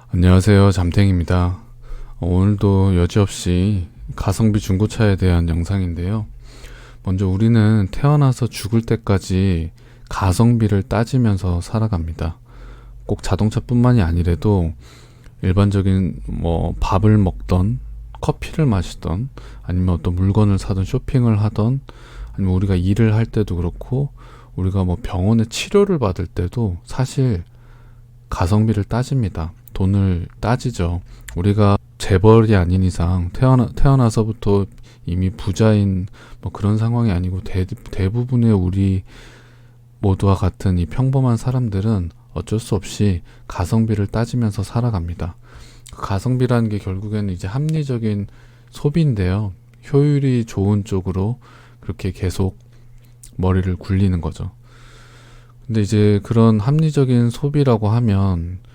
안녕하세요. 잠탱입니다. 오늘도 여지없이 가성비 중고차에 대한 영상인데요. 먼저 우리는 태어나서 죽을 때까지 가성비를 따지면서 살아갑니다. 꼭 자동차뿐만이 아니라도 일반적인 밥을 먹던 커피를 마시던 아니면 어떤 물건을 사던 쇼핑을 하던 아니면 우리가 일을 할 때도 그렇고 우리가 병원에 치료를 받을 때도 사실 가성비를 따집니다. 돈을 따지죠. 우리가 재벌이 아닌 이상 태어나서부터 이미 부자인 그런 상황이 아니고 대부분의 우리 모두와 같은 이 평범한 사람들은 어쩔 수 없이 가성비를 따지면서 살아갑니다. 그 가성비라는 게 결국에는 이제 합리적인 소비인데요. 효율이 좋은 쪽으로 그렇게 계속 머리를 굴리는 거죠. 근데 이제 그런 합리적인 소비라고 하면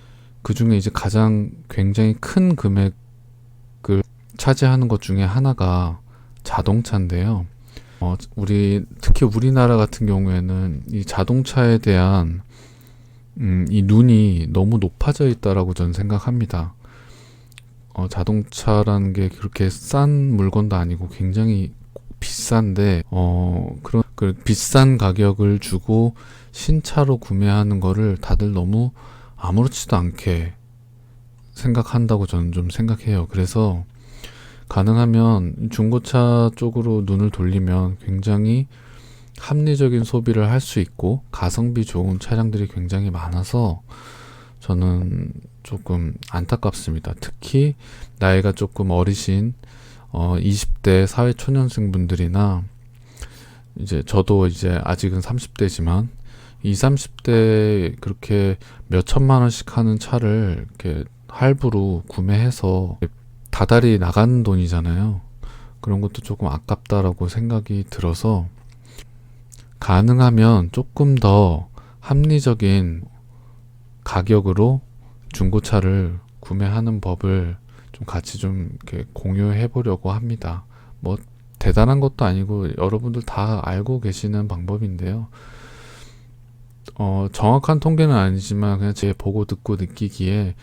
그 중에 이제 가장 굉장히 큰 금액을 차지하는 것 중에 하나가 자동차인데요. 특히 우리나라 같은 경우에는 이 자동차에 대한 이 눈이 너무 높아져 있다라고 저는 생각합니다. 자동차라는 게 그렇게 싼 물건도 아니고 굉장히 비싼데 그런 그 비싼 가격을 주고 신차로 구매하는 거를 다들 너무 아무렇지도 않게 생각한다고 저는 좀 생각해요. 그래서 가능하면 중고차 쪽으로 눈을 돌리면 굉장히 합리적인 소비를 할 수 있고 가성비 좋은 차량들이 굉장히 많아서 저는 조금 안타깝습니다. 특히 나이가 조금 어리신 20대 사회초년생 분들이나 이제 저도 이제 아직은 30대지만 20, 30대 그렇게 몇 천만 원씩 하는 차를 이렇게 할부로 구매해서 다달이 나가는 돈이잖아요. 그런 것도 조금 아깝다라고 생각이 들어서 가능하면 조금 더 합리적인 가격으로 중고차를 구매하는 법을 좀 같이 좀 이렇게 공유해 보려고 합니다. 대단한 것도 아니고 여러분들 다 알고 계시는 방법인데요. 정확한 통계는 아니지만 그냥 제 보고 듣고 느끼기에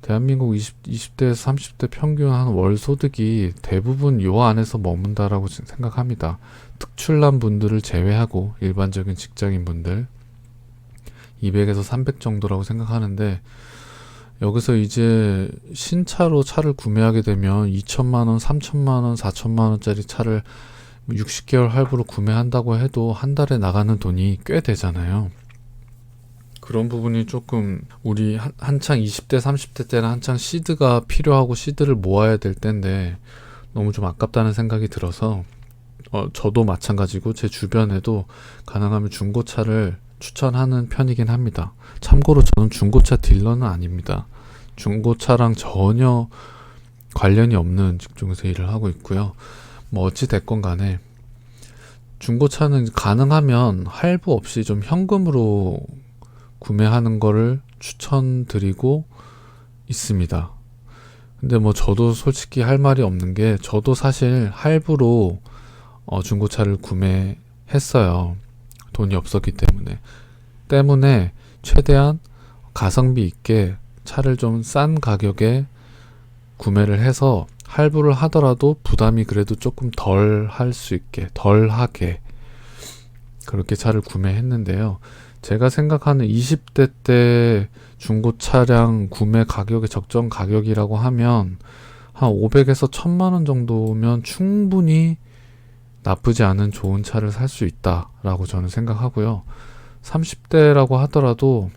대한민국 20대에서 30대 평균 한 월 소득이 대부분 요 안에서 머문다라고 생각합니다. 특출난 분들을 제외하고 일반적인 직장인 분들 200에서 300 정도라고 생각하는데 여기서 이제 신차로 차를 구매하게 되면 2천만 원, 3천만 원, 4천만 원짜리 차를 60개월 할부로 구매한다고 해도 한 달에 나가는 돈이 꽤 되잖아요. 그런 부분이 조금 우리 한창 20대 30대 때는 한창 시드가 필요하고 시드를 모아야 될 때인데 너무 좀 아깝다는 생각이 들어서 저도 마찬가지고 제 주변에도 가능하면 중고차를 추천하는 편이긴 합니다. 참고로 저는 중고차 딜러는 아닙니다. 중고차랑 전혀 관련이 없는 직종에서 일을 하고 있고요. 어찌 됐건 간에 중고차는 가능하면 할부 없이 좀 현금으로 구매하는 거를 추천드리고 있습니다. 근데 저도 솔직히 할 말이 없는 게 저도 사실 할부로 중고차를 구매했어요. 돈이 없었기 때문에 최대한 가성비 있게 차를 좀 싼 가격에 구매를 해서 할부를 하더라도 부담이 그래도 조금 덜 할 수 있게 덜 하게 그렇게 차를 구매했는데요. 제가 생각하는 20대 때 중고 차량 구매 가격의 적정 가격이라고 하면 한 500에서 1000만 원 정도면 충분히 나쁘지 않은 좋은 차를 살 수 있다라고 저는 생각하고요. 30대라고 하더라도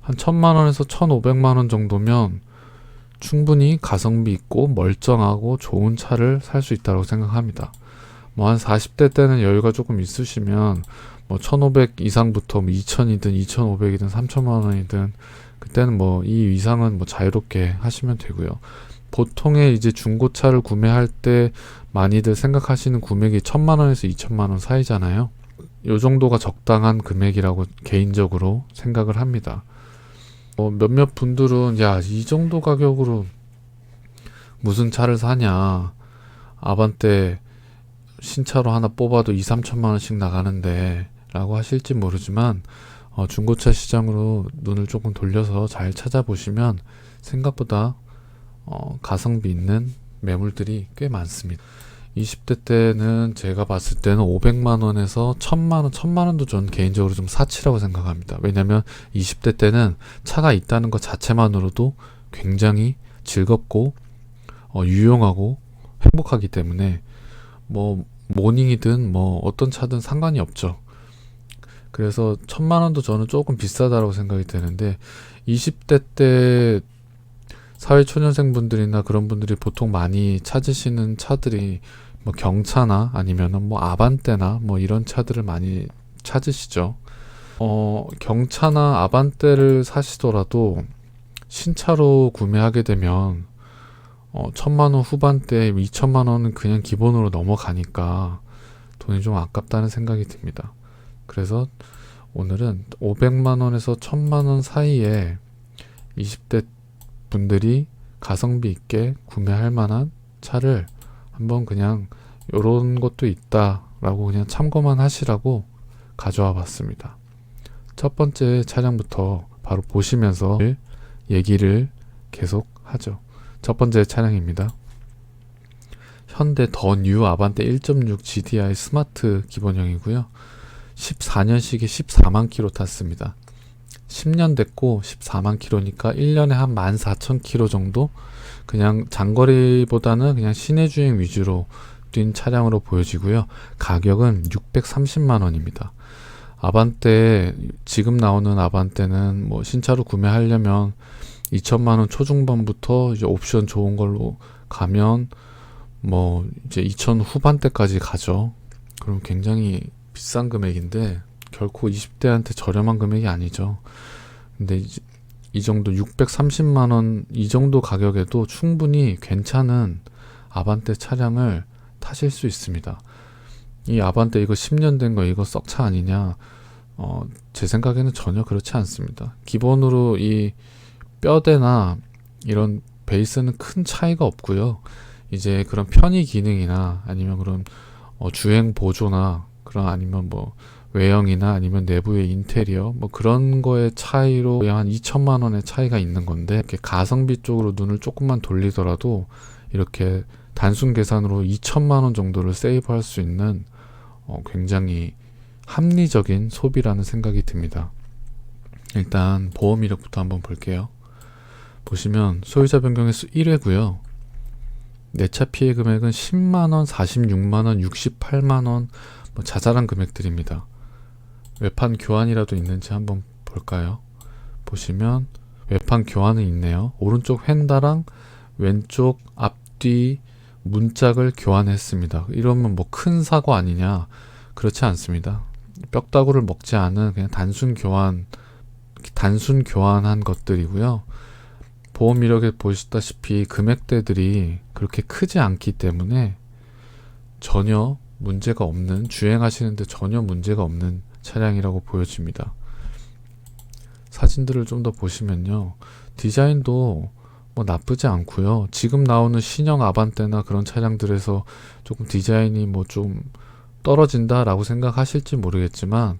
한 1000만 원에서 1500만 원 정도면 충분히 가성비 있고 멀쩡하고 좋은 차를 살 수 있다고 생각합니다. 한 40대 때는 여유가 조금 있으시면 1500 이상부터 2000이든 2500이든 3000만 원이든 그때는 이 이상은 자유롭게 하시면 되고요. 보통의 이제 중고차를 구매할 때 많이들 생각하시는 금액이 1000만 원에서 2000만 원 사이잖아요. 요 정도가 적당한 금액이라고 개인적으로 생각을 합니다. 몇몇 분들은 이 정도 가격으로 무슨 차를 사냐, 아반떼 신차로 하나 뽑아도 2, 3천만 원씩 나가는데 라고 하실지 모르지만 중고차 시장으로 눈을 조금 돌려서 잘 찾아보시면 생각보다 가성비 있는 매물들이 꽤 많습니다. 20대 때는 제가 봤을 때는 500만 원에서 1000만 원, 1000만 원도 전 개인적으로 좀 사치라고 생각합니다. 왜냐면 20대 때는 차가 있다는 것 자체만으로도 굉장히 즐겁고 유용하고 행복하기 때문에 뭐 모닝이든 뭐 어떤 차든 상관이 없죠. 그래서 1000만 원도 저는 조금 비싸다라고 생각이 되는데 20대 때 사회초년생분들이나 그런 분들이 보통 많이 찾으시는 차들이 뭐 경차나 아니면은 뭐 아반떼나 뭐 이런 차들을 많이 찾으시죠. 경차나 아반떼를 사시더라도 신차로 구매하게 되면 1000만 원 후반대 2천만 원은 그냥 기본으로 넘어가니까 돈이 좀 아깝다는 생각이 듭니다. 그래서 오늘은 500만 원에서 1000만 원 사이에 20대 분들이 가성비 있게 구매할 만한 차를 한번 그냥 요런 것도 있다라고 그냥 참고만 하시라고 가져와 봤습니다. 첫 번째 차량부터 바로 보시면서 얘기를 계속 하죠. 첫 번째 차량입니다. 현대 더 뉴 아반떼 1.6 GDI 스마트 기본형이고요. 14년식에 14만 킬로 탔습니다. 10년 됐고 14만 킬로니까 1년에 한 14,000킬로 정도 그냥 장거리보다는 그냥 시내 주행 위주로 뛴 차량으로 보여지고요. 가격은 630만 원입니다. 아반떼 지금 나오는 아반떼는 뭐 신차로 구매하려면 2천만 원 초중반부터 이제 옵션 좋은 걸로 가면 뭐 이제 2천 후반대까지 가죠. 그럼 굉장히 비싼 금액인데 결코 20대한테 저렴한 금액이 아니죠. 근데 이 정도 630만 원 이 정도 가격에도 충분히 괜찮은 아반떼 차량을 타실 수 있습니다. 이 아반떼 이거 10년 된 거 이거 썩차 아니냐? 제 생각에는 전혀 그렇지 않습니다. 기본으로 이 뼈대나 이런 베이스는 큰 차이가 없고요. 이제 그런 편의 기능이나 아니면 그런 주행 보조나 그런 아니면 뭐 외형이나 아니면 내부의 인테리어 뭐 그런 거의 차이로 한 2천만 원의 차이가 있는 건데 이렇게 가성비 쪽으로 눈을 조금만 돌리더라도 이렇게 단순 계산으로 2천만 원 정도를 세이브할 수 있는 굉장히 합리적인 소비라는 생각이 듭니다. 일단 보험 이력부터 한번 볼게요. 보시면 소유자 변경 횟수 1회고요. 내차 피해 금액은 10만원, 46만원, 68만원 뭐 자잘한 금액들입니다. 외판 교환이라도 있는지 한번 볼까요? 보시면 외판 교환은 있네요. 오른쪽 휀다랑 왼쪽 앞뒤 문짝을 교환했습니다. 이러면 뭐 큰 사고 아니냐? 그렇지 않습니다. 뼈다구를 먹지 않은 그냥 단순 교환한 것들이고요. 보험 이력에 보시다시피 금액대들이 그렇게 크지 않기 때문에 전혀 문제가 없는, 주행하시는데 전혀 문제가 없는 차량이라고 보여집니다. 사진들을 좀 더 보시면요. 디자인도 뭐 나쁘지 않고요. 지금 나오는 신형 아반떼나 그런 차량들에서 조금 디자인이 뭐 좀 떨어진다라고 생각하실지 모르겠지만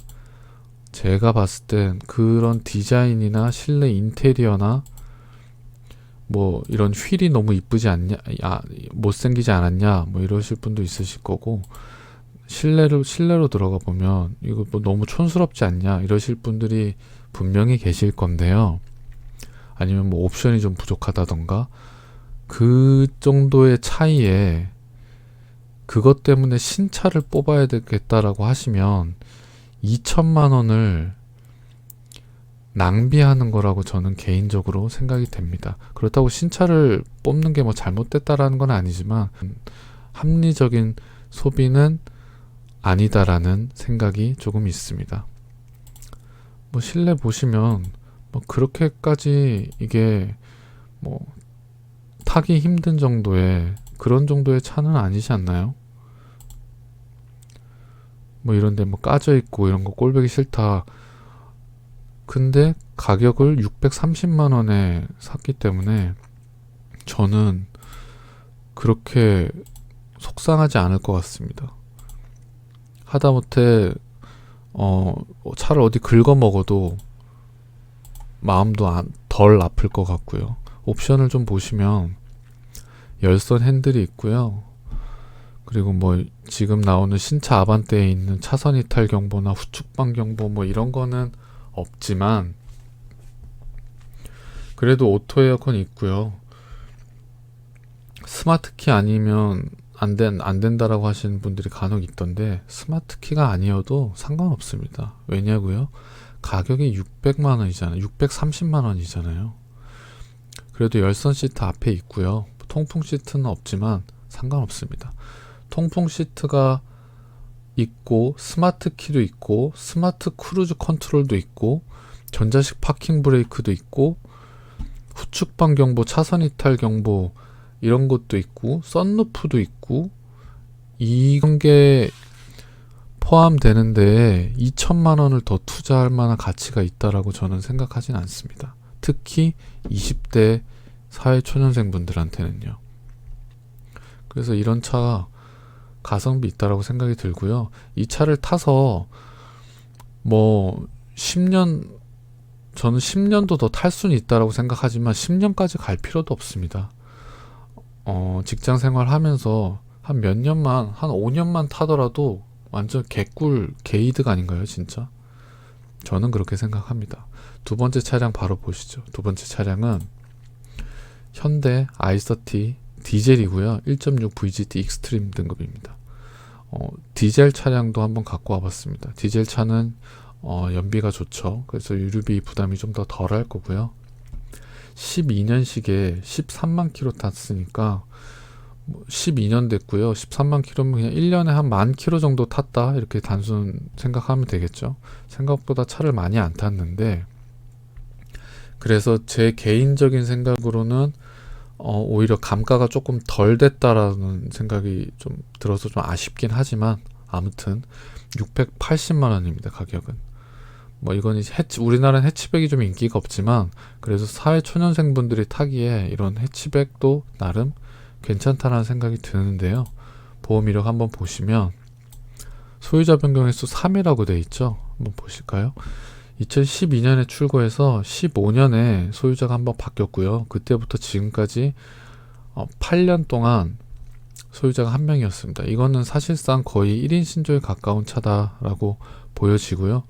제가 봤을 땐 그런 디자인이나 실내 인테리어나 뭐 이런 휠이 너무 이쁘지 않냐, 못생기지 않았냐, 뭐 이러실 분도 있으실 거고 실내로 들어가 보면 이거 뭐 너무 촌스럽지 않냐 이러실 분들이 분명히 계실 건데요. 아니면 뭐 옵션이 좀 부족하다던가 그 정도의 차이에 그것 때문에 신차를 뽑아야 되겠다라고 하시면 2천만 원을 낭비하는 거라고 저는 개인적으로 생각이 됩니다. 그렇다고 신차를 뽑는 게 뭐 잘못됐다라는 건 아니지만 합리적인 소비는 아니다라는 생각이 조금 있습니다. 뭐 실내 보시면 뭐 그렇게까지 이게 뭐 타기 힘든 정도의 그런 정도의 차는 아니지 않나요? 뭐 이런데 뭐 까져 있고 이런 거 꼴보기 싫다. 근데 가격을 630만 원에 샀기 때문에 저는 그렇게 속상하지 않을 것 같습니다. 하다못해 차를 어디 긁어 먹어도 마음도 덜 아플 것 같고요. 옵션을 좀 보시면 열선 핸들이 있고요. 그리고 뭐 지금 나오는 신차 아반떼에 있는 차선 이탈 경보나 후측방 경보 뭐 이런 거는 없지만 그래도 오토 에어컨이 있고요. 스마트 키 아니면 안 된다라고 하시는 분들이 간혹 있던데 스마트 키가 아니어도 상관없습니다. 왜냐고요? 가격이 600만 원이잖아요. 630만 원이잖아요. 그래도 열선 시트 앞에 있고요. 통풍 시트는 없지만 상관없습니다. 통풍 시트가 있고 스마트 키도 있고 스마트 크루즈 컨트롤도 있고 전자식 파킹 브레이크도 있고 후측방 경보, 차선 이탈 경보 이런 것도 있고 썬루프도 있고 이런 게 포함되는데 2천만 원을 더 투자할 만한 가치가 있다라고 저는 생각하진 않습니다. 특히 20대 사회초년생 분들한테는요. 그래서 이런 차 가성비 있다라고 생각이 들고요. 이 차를 타서 뭐 10년 저는 10년도 더 탈 수는 있다라고 생각하지만 10년까지 갈 필요도 없습니다. 직장 생활 하면서 한 몇 년만, 한 5년만 타더라도 완전 개꿀, 개이득 아닌가요, 진짜? 저는 그렇게 생각합니다. 두 번째 차량 바로 보시죠. 두 번째 차량은 현대 i30 디젤이고요. 1.6 VGT 익스트림 등급입니다. 디젤 차량도 한번 갖고 와봤습니다. 디젤 차는 연비가 좋죠. 그래서 유류비 부담이 좀 더 덜 할 거고요. 12년식에 13만 킬로 탔으니까 12년 됐고요. 13만 킬로면 그냥 1년에 한 1만 킬로 정도 탔다 이렇게 단순 생각하면 되겠죠. 생각보다 차를 많이 안 탔는데 그래서 제 개인적인 생각으로는 오히려 감가가 조금 덜 됐다라는 생각이 좀 들어서 좀 아쉽긴 하지만 아무튼 680만 원입니다. 가격은. 뭐 이건 우리나라는 해치백이 좀 인기가 없지만 그래서 사회초년생 분들이 타기에 이런 해치백도 나름 괜찮다라는 생각이 드는데요. 보험 이력 한번 보시면 소유자 변경 횟수 3이라고 되어 있죠. 한번 보실까요? 2012년에 출고해서 15년에 소유자가 한번 바뀌었고요. 그때부터 지금까지 8년 동안 소유자가 한 명이었습니다. 이거는 사실상 거의 1인 신조에 가까운 차다라고 보여지고요.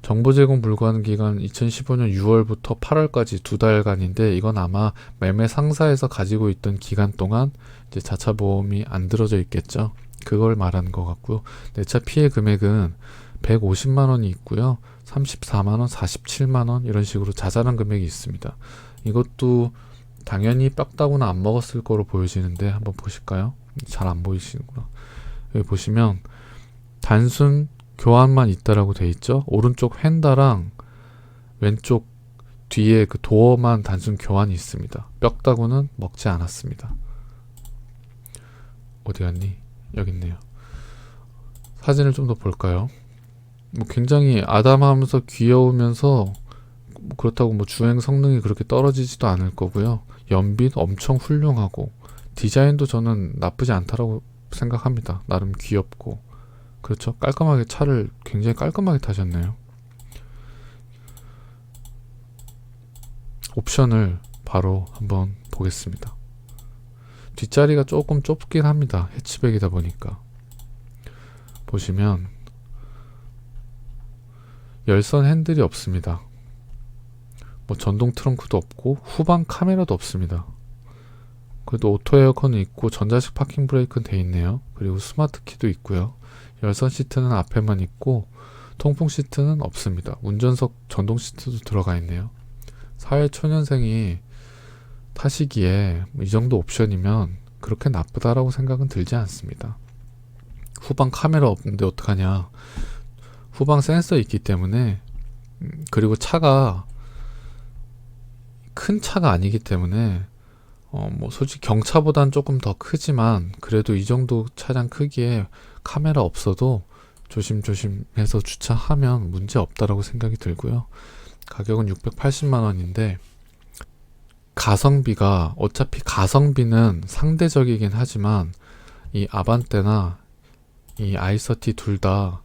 정보 제공 불가하는 기간 2015년 6월부터 8월까지 2달간인데 이건 아마 매매 상사에서 가지고 있던 기간 동안 이제 자차 보험이 안 들어져 있겠죠. 그걸 말하는 것 같고요. 내 차 피해 금액은 150만 원이 있고요. 34만 원, 47만 원 이런 식으로 자잘한 금액이 있습니다. 이것도 당연히 뼈다구는 안 먹었을 거로 보여지는데 한번 보실까요? 잘 안 보이시는구나. 여기 보시면 단순 교환만 있다라고 돼 있죠. 오른쪽 휀다랑 왼쪽 뒤에 그 도어만 단순 교환이 있습니다. 뼈다구는 먹지 않았습니다. 어디 갔니? 여기 있네요. 사진을 좀 더 볼까요? 뭐 굉장히 아담하면서 귀여우면서 뭐 그렇다고 뭐 주행 성능이 그렇게 떨어지지도 않을 거고요. 연비도 엄청 훌륭하고 디자인도 저는 나쁘지 않다라고 생각합니다. 나름 귀엽고 그렇죠. 깔끔하게 차를 굉장히 깔끔하게 타셨네요. 옵션을 바로 한번 보겠습니다. 뒷자리가 조금 좁긴 합니다. 해치백이다 보니까. 보시면 열선 핸들이 없습니다. 뭐 전동 트렁크도 없고 후방 카메라도 없습니다. 그래도 오토 에어컨은 있고 전자식 파킹 브레이크는 돼 있네요. 그리고 스마트 키도 있고요. 열선 시트는 앞에만 있고 통풍 시트는 없습니다. 운전석 전동 시트도 들어가 있네요. 사회초년생이 타시기에 이 정도 옵션이면 그렇게 나쁘다라고 생각은 들지 않습니다. 후방 카메라 없는데 어떡하냐. 후방 센서 있기 때문에 그리고 차가 큰 차가 아니기 때문에 뭐 솔직히 경차보단 조금 더 크지만 그래도 이 정도 차량 크기에 카메라 없어도 조심조심해서 주차하면 문제 없다라고 생각이 들고요. 가격은 680만 원인데 가성비가 어차피 가성비는 상대적이긴 하지만 이 아반떼나 이 i30 둘 다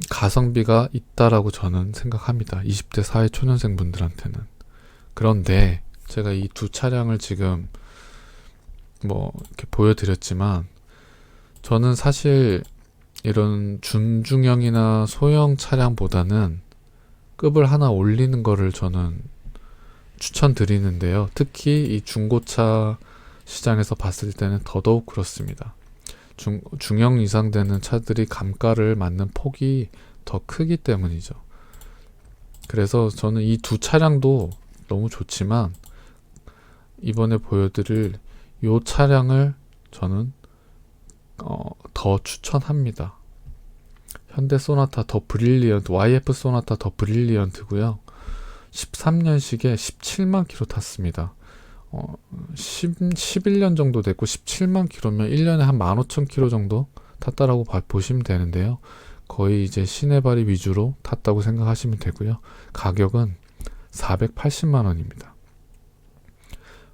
가성비가 있다라고 저는 생각합니다. 20대 사회초년생 분들한테는. 그런데 제가 이 두 차량을 지금 뭐 이렇게 보여드렸지만, 저는 사실 이런 준중형이나 소형 차량보다는 급을 하나 올리는 거를 저는 추천드리는데요. 특히 이 중고차 시장에서 봤을 때는 더더욱 그렇습니다. 중형 이상 되는 차들이 감가를 맞는 폭이 더 크기 때문이죠. 그래서 저는 이 두 차량도 너무 좋지만, 이번에 보여드릴 이 차량을 저는 더 추천합니다. 현대 소나타 더 브릴리언트, YF 소나타 더 브릴리언트고요. 13년식에 17만 킬로 탔습니다. 11년 정도 됐고 17만 킬로면 1년에 한 15,000킬로 정도 탔다라고 보시면 되는데요. 거의 이제 시내 발이 위주로 탔다고 생각하시면 되고요. 가격은 480만 원입니다.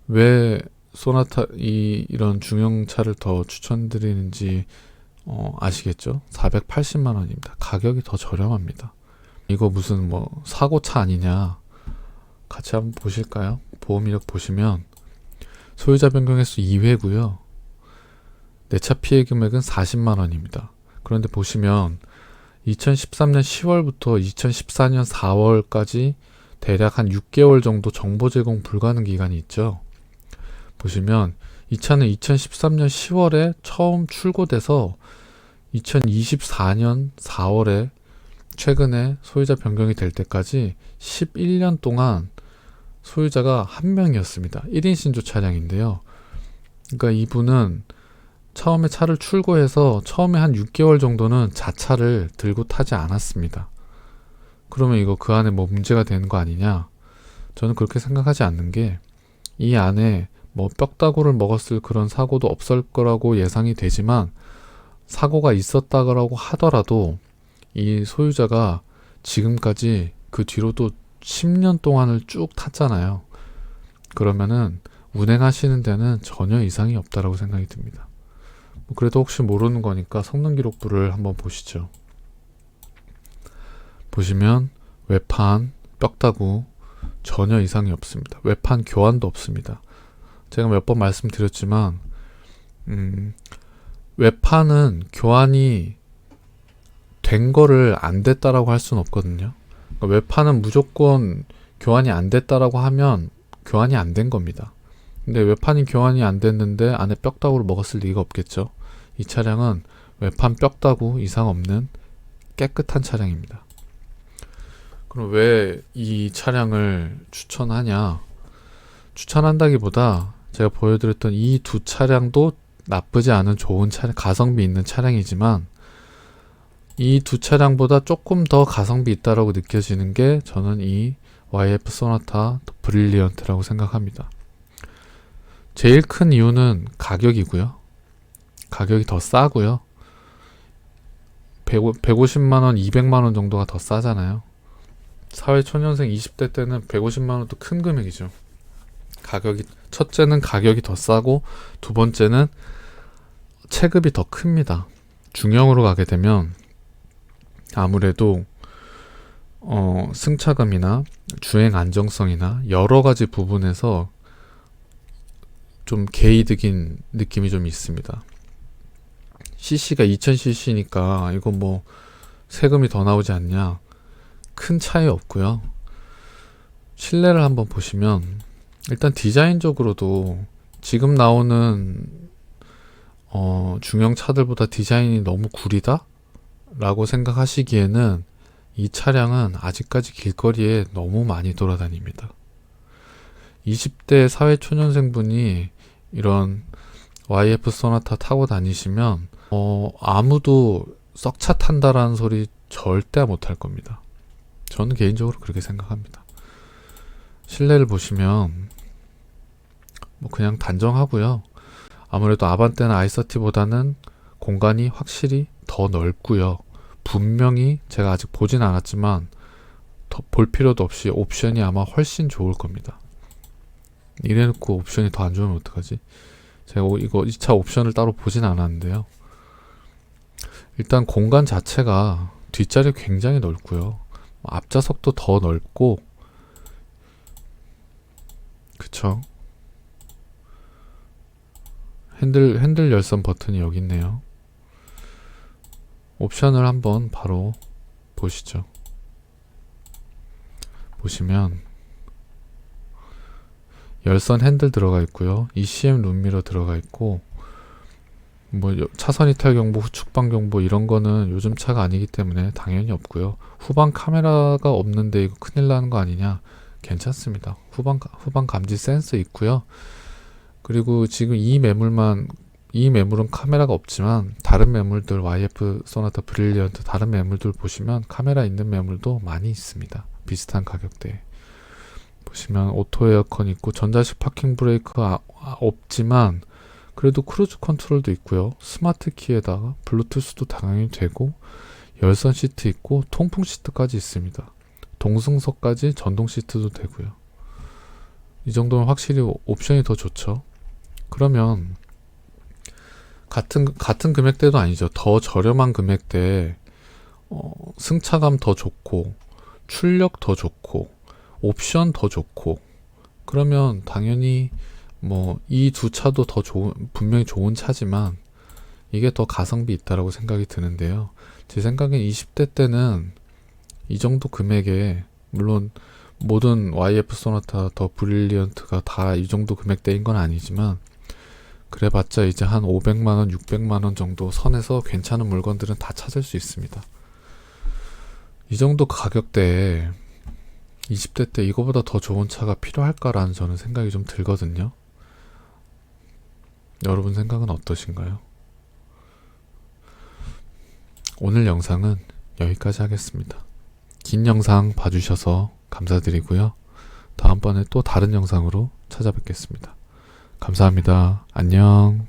왜 소나타 이런 중형차를 더 추천드리는지 아시겠죠? 480만 원입니다. 가격이 더 저렴합니다. 이거 무슨 뭐 사고차 아니냐? 같이 한번 보실까요? 보험 이력 보시면 소유자 변경 횟수 2회고요. 내차 피해 금액은 40만 원입니다. 그런데 보시면 2013년 10월부터 2014년 4월까지 대략 한 6개월 정도 정보 제공 불가능 기간이 있죠. 보시면 이 차는 2013년 10월에 처음 출고돼서 2024년 4월에 최근에 소유자 변경이 될 때까지 11년 동안 소유자가 한 명이었습니다. 1인 신조 차량인데요. 그러니까 이분은 처음에 차를 출고해서 처음에 한 6개월 정도는 자차를 들고 타지 않았습니다. 그러면 이거 그 안에 뭐 문제가 되는 거 아니냐? 저는 그렇게 생각하지 않는 게, 이 안에 뭐 뼈다구를 먹었을 그런 사고도 없을 거라고 예상이 되지만, 사고가 있었다고 하더라도 이 소유자가 지금까지 그 뒤로도 10년 동안을 쭉 탔잖아요. 그러면은 운행하시는 데는 전혀 이상이 없다라고 생각이 듭니다. 그래도 혹시 모르는 거니까 성능 기록부를 한번 보시죠. 보시면 외판, 뼈다구 전혀 이상이 없습니다. 외판 교환도 없습니다. 제가 몇 번 말씀드렸지만 외판은 교환이 된 거를 안 됐다라고 할 수는 없거든요. 그러니까 외판은 무조건 교환이 안 됐다라고 하면 교환이 안 된 겁니다. 근데 외판이 교환이 안 됐는데 안에 뼈다구를 먹었을 리가 없겠죠. 이 차량은 외판 뼈다구 이상 없는 깨끗한 차량입니다. 그럼 왜 이 차량을 추천하냐? 추천한다기보다 제가 보여드렸던 이 두 차량도 나쁘지 않은 좋은 차량, 가성비 있는 차량이지만, 이 두 차량보다 조금 더 가성비 있다라고 느껴지는 게 저는 이 YF 소나타 브릴리언트라고 생각합니다. 제일 큰 이유는 가격이고요. 가격이 더 싸고요. 150만원, 200만원 정도가 더 싸잖아요. 사회초년생 20대 때는 150만원도 큰 금액이죠. 첫째는 가격이 더 싸고, 두 번째는 체급이 더 큽니다. 중형으로 가게 되면 아무래도 승차감이나 주행 안정성이나 여러 가지 부분에서 좀 개이득인 느낌이 좀 있습니다. CC가 2000cc니까 이거 뭐 세금이 더 나오지 않냐? 큰 차이 없고요. 실내를 한번 보시면 일단 디자인적으로도 지금 나오는 중형 차들보다 디자인이 너무 구리다? 라고 생각하시기에는 이 차량은 아직까지 길거리에 너무 많이 돌아다닙니다. 20대 사회초년생분이 이런 YF 소나타 타고 다니시면 아무도 썩차 탄다라는 소리 절대 못할 겁니다. 저는 개인적으로 그렇게 생각합니다. 실내를 보시면 뭐 그냥 단정하고요. 아무래도 아반떼나 i30보다는 공간이 확실히 더 넓고요. 분명히 제가 아직 보진 않았지만 더 볼 필요도 없이 옵션이 아마 훨씬 좋을 겁니다. 이래놓고 옵션이 더 안 좋으면 어떡하지? 제가 이 차 옵션을 따로 보진 않았는데요. 일단 공간 자체가 뒷자리 굉장히 넓고요. 앞좌석도 더 넓고, 그쵸? 핸들 열선 버튼이 여기 있네요. 옵션을 한번 바로 보시죠. 보시면 열선 핸들 들어가 있고요. ECM 룸미러 들어가 있고, 뭐 차선 이탈 경보, 후측방 경보 이런 거는 요즘 차가 아니기 때문에 당연히 없고요. 후방 카메라가 없는데 이거 큰일 나는 거 아니냐? 괜찮습니다. 후방 감지 센서 있고요. 그리고 지금 이 매물은 카메라가 없지만 다른 매물들 YF 소나타 브릴리언트 다른 매물들 보시면 카메라 있는 매물도 많이 있습니다. 비슷한 가격대에 보시면 오토 에어컨 있고 전자식 파킹 브레이크 없지만 그래도 크루즈 컨트롤도 있고요. 스마트 키에다가 블루투스도 당연히 되고 열선 시트 있고 통풍 시트까지 있습니다. 동승석까지 전동 시트도 되고요. 이 정도면 확실히 옵션이 더 좋죠. 그러면 같은 금액대도 아니죠. 더 저렴한 금액대에 승차감 더 좋고 출력 더 좋고 옵션 더 좋고 그러면 당연히 뭐 이 두 차도 더 분명히 좋은 차지만 이게 더 가성비 있다라고 생각이 드는데요. 제 생각엔 20대 때는 이 정도 금액에 물론 모든 YF 소나타 더 브릴리언트가 다 이 정도 금액대인 건 아니지만 그래봤자 이제 한 500만원, 600만원 정도 선에서 괜찮은 물건들은 다 찾을 수 있습니다. 이 정도 가격대에 20대 때 이거보다 더 좋은 차가 필요할까라는 저는 생각이 좀 들거든요. 여러분 생각은 어떠신가요? 오늘 영상은 여기까지 하겠습니다. 긴 영상 봐주셔서 감사드리고요. 다음번에 또 다른 영상으로 찾아뵙겠습니다. 감사합니다. 안녕.